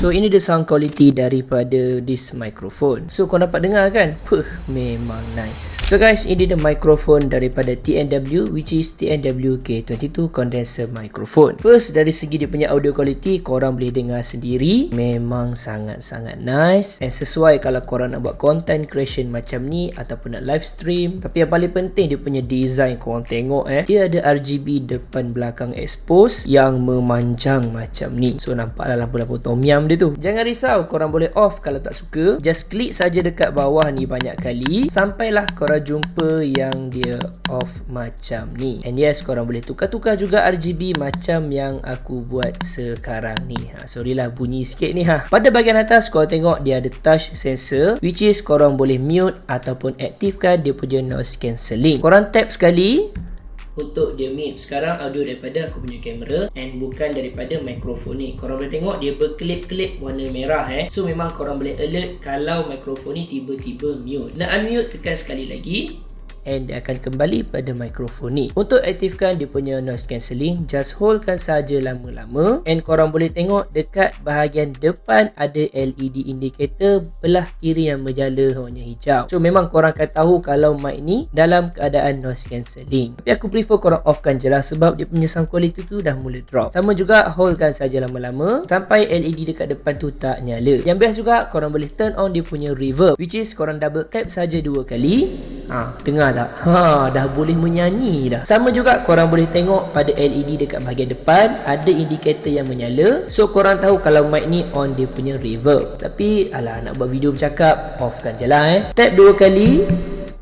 So ini the sound quality daripada this microphone. So kau dapat dengar kan? Memang nice. So guys, ini the microphone daripada TNW, which is TNW K22 condenser microphone. First, dari segi dia punya audio quality, korang boleh dengar sendiri, memang sangat-sangat nice. And sesuai kalau korang nak buat content creation macam ni ataupun nak live stream. Tapi yang paling penting dia punya design, korang tengok dia ada RGB depan belakang expose yang memanjang macam ni. So nampaklah lampu-lampu tom yum dia tu. Jangan risau, korang boleh off kalau tak suka. Just klik saja dekat bawah ni banyak kali sampailah korang jumpa yang dia off macam ni. And yes, korang boleh tukar-tukar juga RGB macam yang aku buat sekarang ni. Sorry lah bunyi sikit ni. Pada bahagian atas korang tengok dia ada touch sensor, which is korang boleh mute ataupun aktifkan dia punya noise cancelling. Korang tap sekali untuk dia mute. Sekarang audio daripada aku punya kamera and bukan daripada mikrofon ni. Korang boleh tengok dia berkelip-kelip warna merah So memang korang boleh alert kalau mikrofon ni tiba-tiba mute. Nak unmute, tekan sekali lagi and dia akan kembali pada mikrofon ni. Untuk aktifkan dia punya noise cancelling, just holdkan saja lama-lama and korang boleh tengok dekat bahagian depan ada LED indicator belah kiri yang berjala warna hijau. So memang korang akan tahu kalau mic ni dalam keadaan noise cancelling. Tapi aku prefer korang offkan je lah sebab dia punya sound quality tu dah mula drop. Sama juga holdkan saja lama-lama sampai LED dekat depan tu tak nyala. Yang best juga korang boleh turn on dia punya reverb, which is korang double tap saja 2 kali. Dengar tak? Dah boleh menyanyi dah. Sama juga korang boleh tengok pada LED dekat bahagian depan ada indikator yang menyala. So korang tahu kalau mic ni on dia punya reverb. Tapi alah, nak buat video bercakap, offkan je lah Tap 2 kali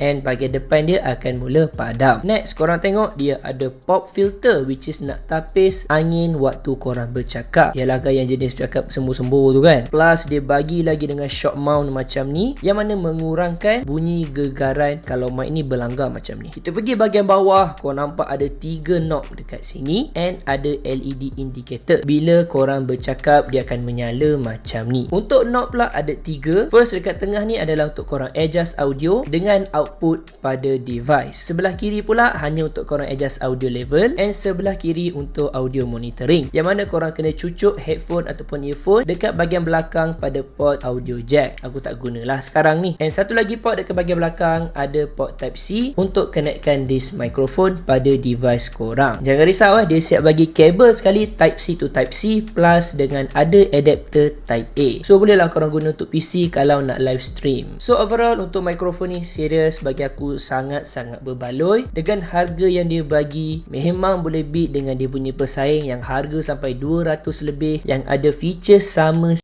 and bahagian depan dia akan mula padam. Next, korang tengok dia ada pop filter, which is nak tapis angin waktu korang bercakap. Yalah yang jenis cakap sembuh-sembuh tu kan. Plus dia bagi lagi dengan shock mount macam ni, yang mana mengurangkan bunyi gegaran kalau mic ni berlanggar macam ni. Kita pergi bahagian bawah, korang nampak ada 3 knob dekat sini and ada LED indicator. Bila korang bercakap dia akan menyala macam ni. Untuk knob pula ada 3. First, dekat tengah ni adalah untuk korang adjust audio dengan output pada device. Sebelah kiri pula hanya untuk korang adjust audio level and sebelah kiri untuk audio monitoring, yang mana korang kena cucuk headphone ataupun earphone dekat bahagian belakang pada port audio jack. Aku tak gunalah sekarang ni. And satu lagi port dekat bahagian belakang ada port type C untuk connectkan this microphone pada device korang. Jangan risau dia siap bagi kabel sekali type C to type C plus dengan ada adapter type A. So bolehlah korang guna untuk PC kalau nak live stream. So overall untuk microphone ni serius bagi aku sangat-sangat berbaloi. Dengan harga yang dia bagi, memang boleh beat dengan dia punya pesaing yang harga sampai 200 lebih yang ada feature sama